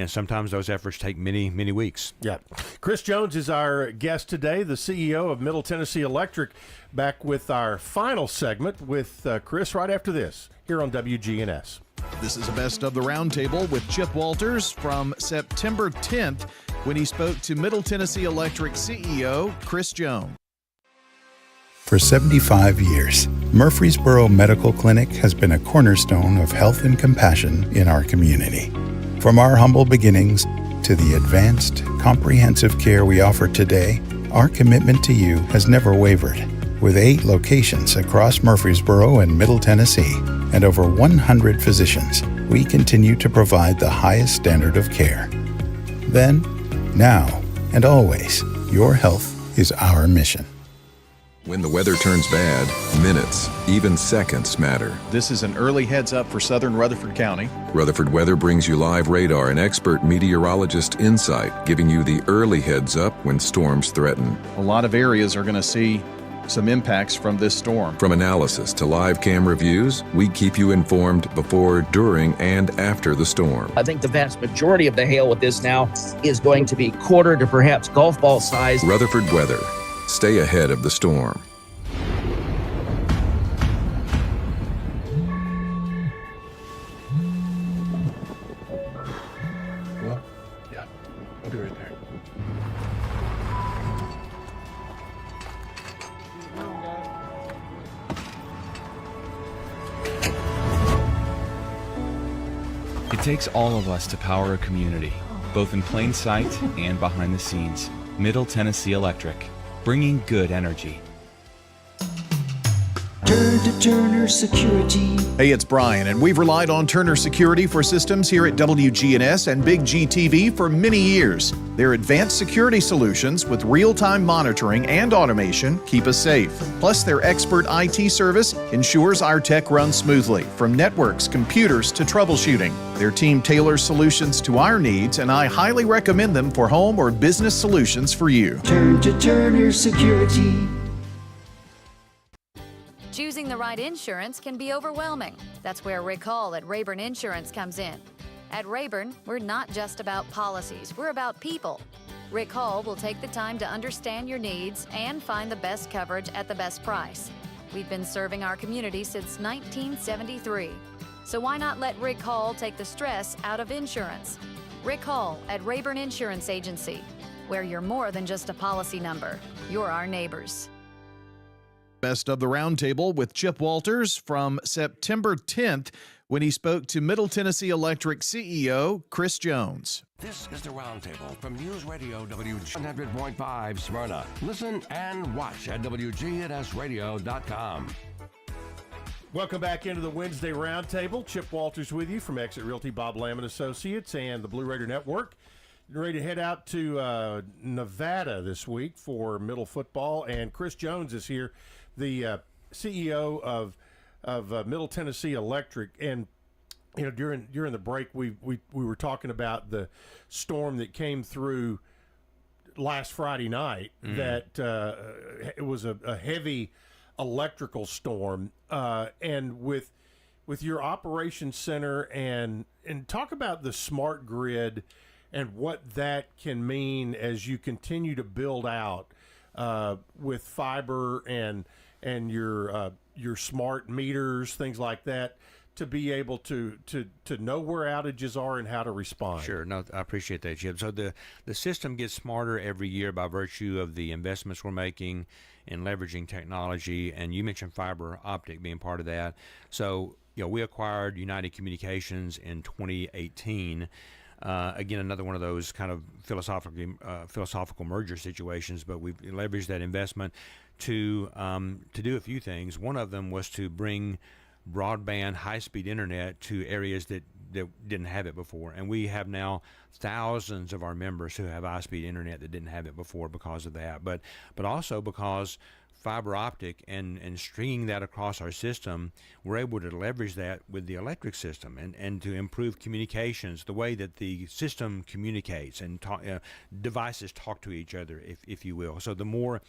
sometimes those efforts take many, many weeks. Yeah. Chris Jones is our guest today, the CEO of Middle Tennessee Electric. Back with our final segment with Chris right after this here on WGNS. This is a best of the Roundtable with Chip Walters from September 10th when he spoke to Middle Tennessee Electric CEO Chris Jones. For 75 years, Murfreesboro Medical Clinic has been a cornerstone of health and compassion in our community. From our humble beginnings to the advanced, comprehensive care we offer today, our commitment to you has never wavered. With 8 locations across Murfreesboro and Middle Tennessee and over 100 physicians, we continue to provide the highest standard of care. Then, now, and always, your health is our mission. When the weather turns bad, minutes, even seconds matter. This is an early heads up for southern Rutherford County. Rutherford Weather brings you live radar and expert meteorologist insight, giving you the early heads up when storms threaten. A lot of areas are going to see some impacts from this storm. From analysis to live camera views, we keep you informed before, during, and after the storm. I think the vast majority of the hail with this now is going to be quarter to perhaps golf ball size. Rutherford Weather. Stay ahead of the storm. Well, yeah, I'll be right there. It takes all of us to power a community, both in plain sight and behind the scenes. Middle Tennessee Electric, bringing good energy. Turn to Turner Security. Hey, it's Brian, and we've relied on Turner Security for systems here at WGNS and Big GTV for many years. Their advanced security solutions with real-time monitoring and automation keep us safe. Plus, their expert IT service ensures our tech runs smoothly, from networks, computers to troubleshooting. Their team tailors solutions to our needs, and I highly recommend them for home or business solutions for you. Turn to Turner Security. Choosing the right insurance can be overwhelming. That's where Rick Hall at Rayburn Insurance comes in. At Rayburn, we're not just about policies, we're about people. Rick Hall will take the time to understand your needs and find the best coverage at the best price. We've been serving our community since 1973. So why not let Rick Hall take the stress out of insurance? Rick Hall at Rayburn Insurance Agency, where you're more than just a policy number. You're our neighbors. Best of the Roundtable with Chip Walters from September 10th when he spoke to Middle Tennessee Electric CEO Chris Jones. This is the Roundtable from News Radio WGNS 100.5 Smyrna. Listen and watch at wgnsradio.com. Welcome back into the Wednesday Roundtable. Chip Walters with you from Exit Realty, Bob Lamb & Associates, and the Blue Raider Network. Ready to head out to Nevada this week for middle football, and Chris Jones is here, the CEO of Middle Tennessee Electric. And during the break, we were talking about the storm that came through last Friday night. That it was a heavy electrical storm, and with your operations center, and talk about the smart grid and what that can mean as you continue to build out with fiber and your smart meters, things like that, to be able to know where outages are and how to respond. Sure. No, I appreciate that, Jim. So the system gets smarter every year by virtue of the investments we're making in leveraging technology, and you mentioned fiber optic being part of that. So we acquired United Communications in 2018. Again, another one of those kind of philosophical merger situations, but we've leveraged that investment to do a few things. One of them was to bring broadband high-speed internet to areas that didn't have it before, and we have now thousands of our members who have high-speed internet that didn't have it before because of that, but also because fiber optic and stringing that across our system, we're able to leverage that with the electric system and to improve communications, the way that the system communicates and devices talk to each other, if you will. So the more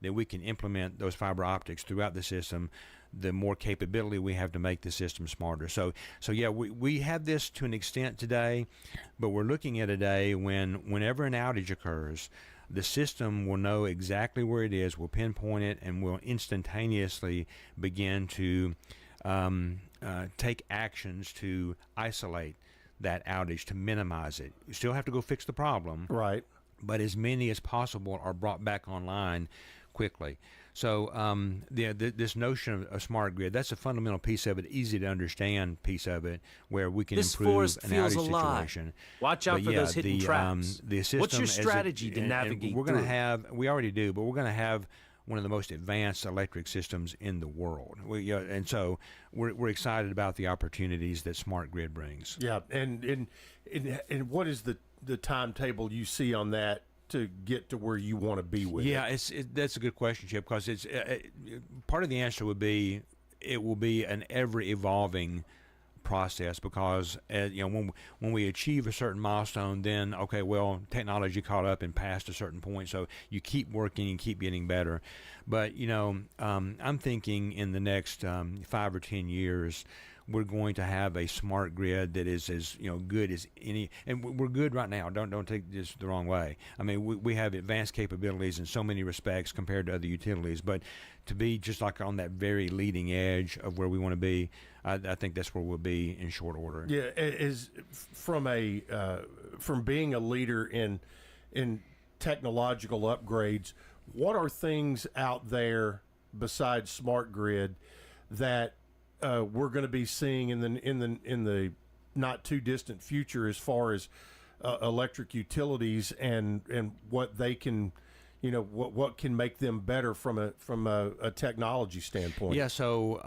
that we can implement those fiber optics throughout the system, the more capability we have to make the system smarter. So yeah, we have this to an extent today, but we're looking at a day whenever an outage occurs, the system will know exactly where it is, will pinpoint it, and will instantaneously begin to take actions to isolate that outage, to minimize it. You still have to go fix the problem. Right. But as many as possible are brought back online quickly. So this notion of a smart grid, that's a fundamental piece of it, easy to understand piece of it, where we can improve an outage situation. Watch out for those hidden traps. The system, what's your strategy to navigate we're going to have, we already do, but we're going to have one of the most advanced electric systems in the world. And so we're excited about the opportunities that smart grid brings. Yeah, and what is the timetable you see on that to get to where you want to be with it? That's a good question, Chip, because it's part of the answer would be it will be an ever-evolving process, because when we achieve a certain milestone, then technology caught up and passed a certain point, so you keep working and keep getting better. But I'm thinking in the next 5 or 10 years, we're going to have a smart grid that is as good as any, and we're good right now. Don't take this the wrong way. I mean, we have advanced capabilities in so many respects compared to other utilities, but to be just like on that very leading edge of where we want to be, I think that's where we'll be in short order. Yeah, is from being a leader in technological upgrades, what are things out there besides smart grid that we're going to be seeing in the not too distant future, as far as electric utilities and what they can, what can make them better from a technology standpoint? Yeah, so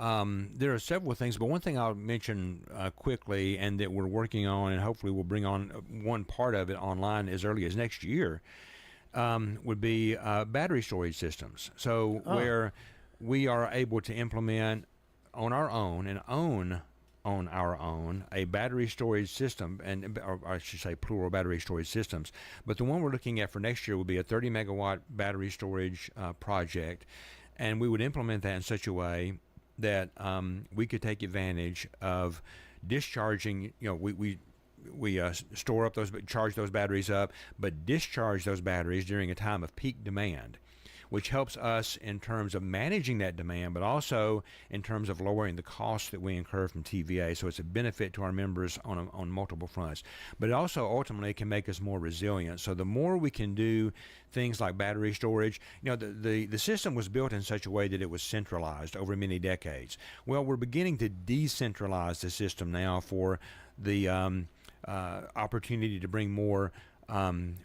there are several things, but one thing I'll mention quickly, and that we're working on, and hopefully we'll bring on one part of it online as early as next year, would be battery storage systems. So where we are able to implement on our own and own on our own a battery storage system, or I should say plural battery storage systems. But the one we're looking at for next year will be a 30 megawatt battery storage project, and we would implement that in such a way that we could take advantage of discharging. We store up charge those batteries up, but discharge those batteries during a time of peak demand, which helps us in terms of managing that demand, but also in terms of lowering the costs that we incur from TVA. So it's a benefit to our members on multiple fronts. But it also ultimately can make us more resilient. So the more we can do things like battery storage, the system was built in such a way that it was centralized over many decades. Well, we're beginning to decentralize the system now for the opportunity to bring more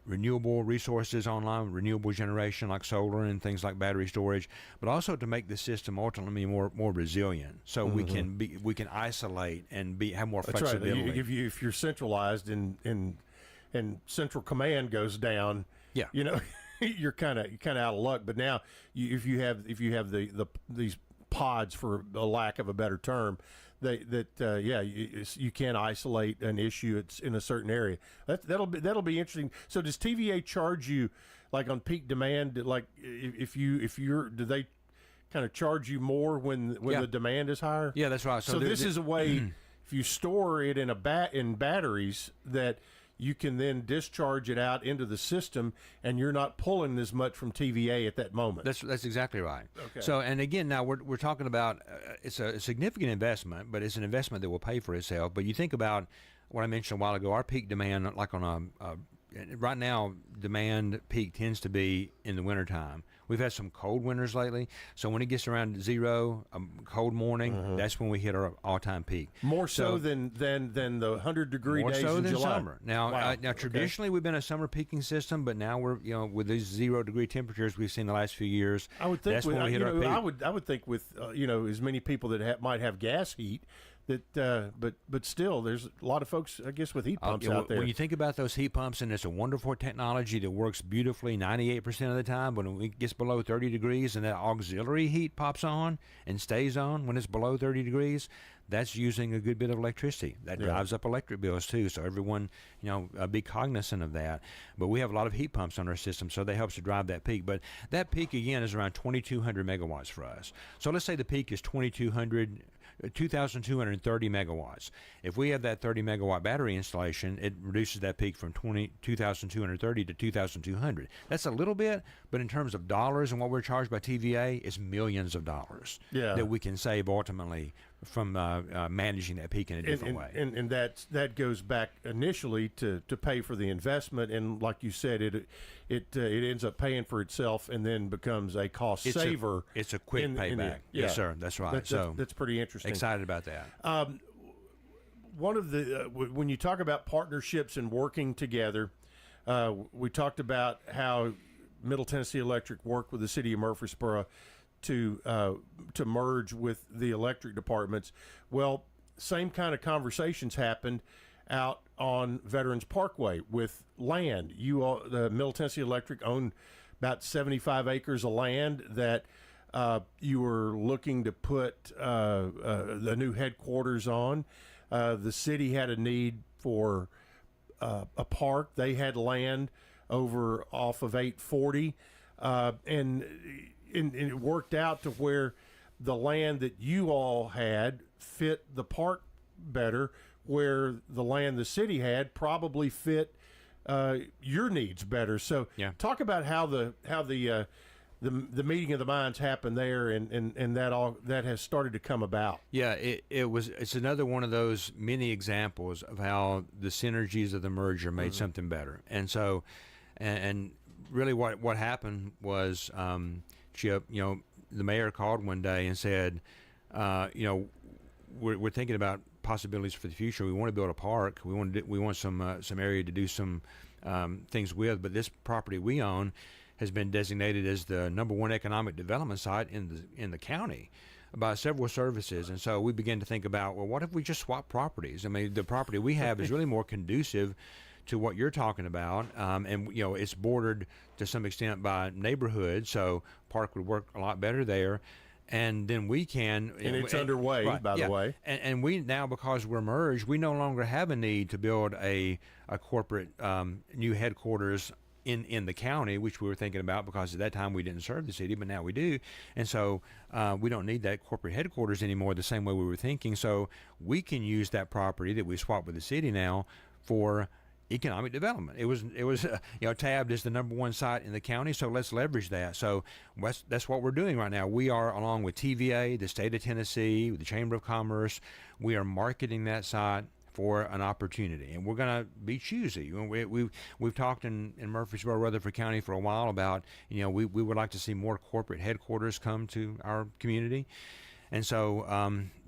renewable resources online, renewable generation like solar and things like battery storage, but also to make the system ultimately more resilient, so we can isolate and have more flexibility. Right. If you're centralized and central command goes down, you're kind of out of luck. But now if you have these pods, for a lack of a better term, you can isolate an issue. It's in a certain area. That'll be interesting. So does TVA charge you like on peak demand? Like do they kind of charge you more when the demand is higher? Yeah, that's right. So this is a way, if you store it in batteries, that you can then discharge it out into the system, and you're not pulling as much from TVA at that moment. That's exactly right. Okay. So, and again, now we're talking about it's a significant investment, but it's an investment that will pay for itself. But you think about what I mentioned a while ago, our peak demand, like on right now, demand peak tends to be in the wintertime. We've had some cold winters lately, so when it gets around zero, a cold morning, that's when we hit our all-time peak. More so than the 100-degree days in July. More so than summer. Now, traditionally we've been a summer peaking system, but now we're with these 0-degree temperatures we've seen the last few years. I would think that's when we hit our peak. I would think with as many people that might have gas heat, But still, there's a lot of folks, I guess, with heat pumps out there. When you think about those heat pumps, and it's a wonderful technology that works beautifully 98% of the time, but when it gets below 30 degrees and that auxiliary heat pops on and stays on when it's below 30 degrees, that's using a good bit of electricity. That drives up electric bills too. So everyone, be cognizant of that. But we have a lot of heat pumps on our system, so that helps to drive that peak. But that peak again is around 2,200 megawatts for us. So let's say the peak is 2,230 megawatts. If we have that 30 megawatt battery installation, it reduces that peak from 2,230 to 2,200. That's a little bit, but in terms of dollars and what we're charged by TVA, it's millions of dollars that we can save ultimately from managing that peak in a different way. And that goes back initially to pay for the investment, and like you said, it ends up paying for itself and then becomes a cost saver. It's a quick payback. Yes, sir. That's right. That's pretty interesting. Excited about that. One of the when you talk about partnerships and working together, we talked about how Middle Tennessee Electric worked with the city of Murfreesboro to merge with the electric departments. Well, same kind of conversations happened out on Veterans Parkway with land. The Middle Tennessee Electric owned about 75 acres of land that you were looking to put the new headquarters on. The city had a need for a park. They had land over off of 840, and it worked out to where the land that you all had fit the park better, where the land the city had probably fit your needs better. So talk about how the meeting of the minds happened there, and that has started to come about. Yeah, it's another one of those many examples of how the synergies of the merger made something better. And so, and really what happened was, Chip, the mayor called one day and said, we're thinking about possibilities for the future. We want to build a park. We want some area to do some things with. But this property we own has been designated as the #1 economic development site in the county by several services. And so we began to think about, well, what if we just swap properties? I mean, the property we have is really more conducive to what you're talking about, and it's bordered to some extent by neighborhoods, so park would work a lot better there. And then we can, and it's underway, by the way. And we now, because we're merged, we no longer have a need to build a corporate new headquarters in the county, which we were thinking about, because at that time we didn't serve the city, but now we do. And so we don't need that corporate headquarters anymore the same way we were thinking. So we can use that property that we swapped with the city now for economic development. It was tabbed as the #1 site in the county, so let's leverage that. So that's what we're doing right now. We are, along with TVA, the state of Tennessee, the Chamber of Commerce, we are marketing that site for an opportunity, and we're going to be choosy. We've talked in Murfreesboro, Rutherford County for a while about, we would like to see more corporate headquarters come to our community. And so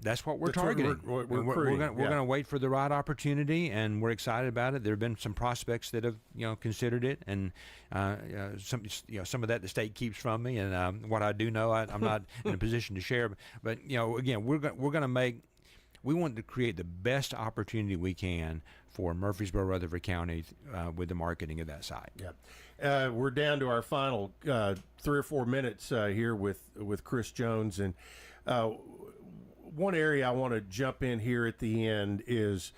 that's what we're targeting. We're going to wait for the right opportunity, and we're excited about it. There have been some prospects that have considered it, and some of that the state keeps from me, and what I do know, I'm not in a position to share. But again, we want to create the best opportunity we can for Murfreesboro, Rutherford County with the marketing of that site. Yeah, we're down to our final 3 or 4 minutes here with Chris Jones, and one area I want to jump in here at the end is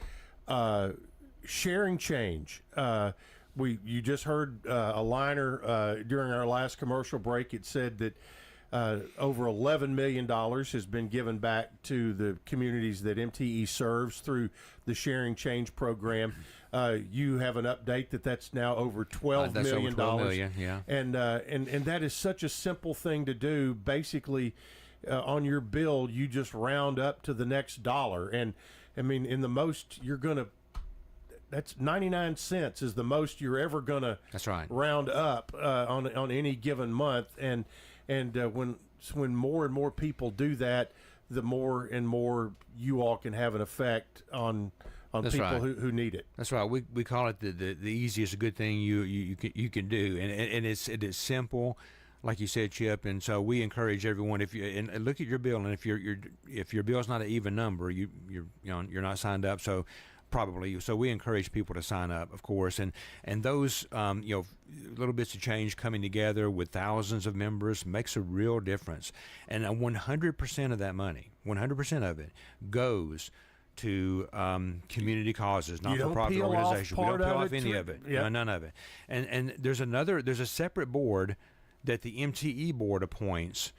sharing change. You just heard a liner during our last commercial break. It said that over $11 million has been given back to the communities that MTE serves through the Sharing Change program. You have an update that's now over $12 million. Over $12 million, yeah. And that is such a simple thing to do. Basically, on your bill, you just round up to the next dollar. And I mean, in the most you're going to, that's 99 cents is the most you're ever going to round up on any given month. And when more and more people do that, the more and more you all can have an effect on people who need it. That's right. We call it the easiest good thing you can do, and it is simple, like you said, Chip. And so we encourage everyone, if you and look at your bill, and if your bill's not an even number, you're not signed up. So probably. So we encourage people to sign up, of course, and those little bits of change coming together with thousands of members makes a real difference. And 100% of that money, 100% of it, goes to community causes, not-for-profit organizations. We don't peel off any of it. Yep. No, none of it. And there's a separate board that the MTE board appoints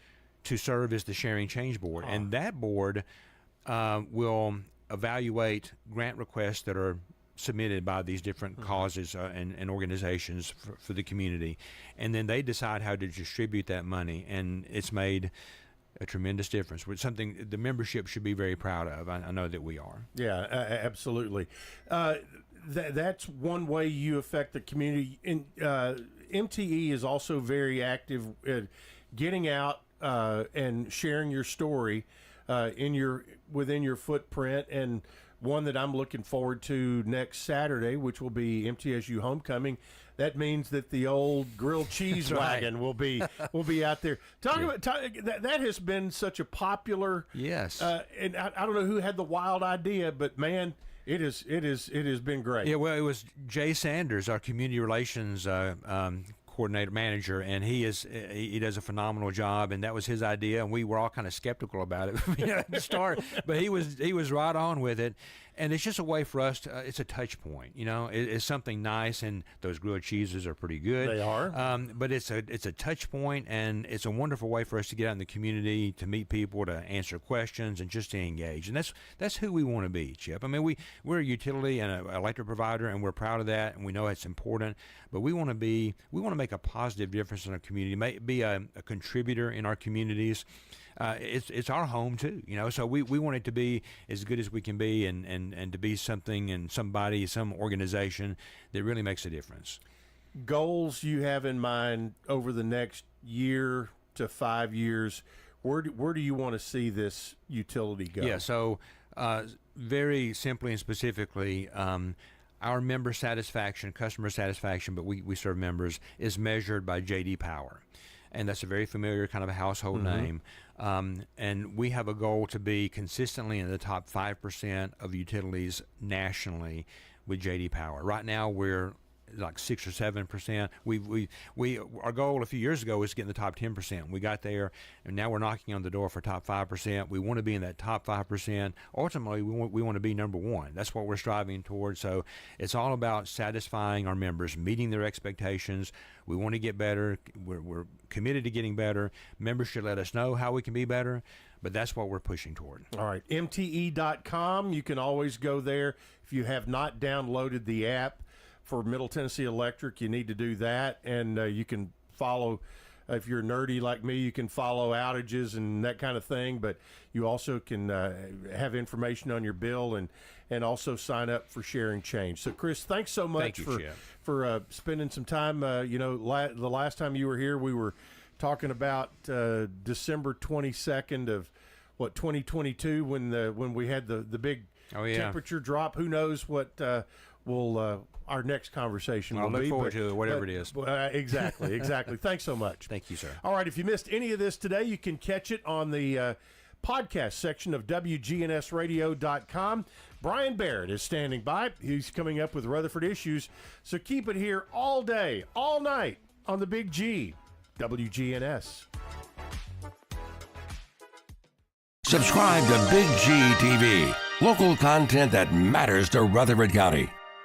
to serve as the Sharing Change Board, and that board will evaluate grant requests that are submitted by these different causes and organizations for the community, and then they decide how to distribute that money, and it's made a tremendous difference. It's something the membership should be very proud of. I know that we are. Yeah, absolutely. That's one way you affect the community. MTE is also very active at getting out and sharing your story within your footprint, and one that I'm looking forward to next Saturday, which will be MTSU homecoming. That means that the old grilled cheese wagon will be out there. That has been such a popular. Yes. And I don't know who had the wild idea, but man, it has been great. Yeah. Well, it was Jay Sanders, our community relations coordinator manager, and he does a phenomenal job, and that was his idea, and we were all kind of skeptical about it at the start, but he was right on with it. And it's just a way for us to, it's a touch point, it's something nice, and those grilled cheeses are pretty good. They are. But it's a touch point, and it's a wonderful way for us to get out in the community, to meet people, to answer questions, and just to engage. And that's who we want to be, Chip. I mean, we're a utility and an electric provider, and we're proud of that, and we know it's important, but we want to make a positive difference in our community, be a contributor in our communities. It's our home too, so we want it to be as good as we can be, and to be something and somebody, some organization that really makes a difference. Goals you have in mind over the next year to 5 years, where do you want to see this utility go? Yeah, so very simply and specifically, our member satisfaction, customer satisfaction, but we serve members, is measured by J.D. Power. And that's a very familiar kind of a household name. And we have a goal to be consistently in the top 5% of utilities nationally with J.D. Power. Right now, we're like 6 or 7%. Our goal a few years ago was to get in the top 10%. We got there, and now we're knocking on the door for top 5%. We want to be in that top 5%. Ultimately, we want to be number one. That's what we're striving towards. So it's all about satisfying our members, meeting their expectations. We want to get better. We're committed to getting better. Members should let us know how we can be better, but that's what we're pushing toward. All right, MTE.com. You can always go there. If you have not downloaded the app for Middle Tennessee Electric, you need to do that, and you can follow, if you're nerdy like me, you can follow outages and that kind of thing, but you also can have information on your bill and also sign up for Sharing Change. So, Chris, thanks so much for spending some time. The last time you were here, we were talking about December 22nd of 2022 when we had the big temperature drop. Who knows what our next conversation will be. I look forward to it, whatever it is. Exactly. Thanks so much. Thank you, sir. All right, if you missed any of this today, you can catch it on the podcast section of wgnsradio.com. Brian Barrett is standing by. He's coming up with Rutherford Issues. So keep it here all day, all night on the Big G, WGNS. Subscribe to Big G TV, local content that matters to Rutherford County.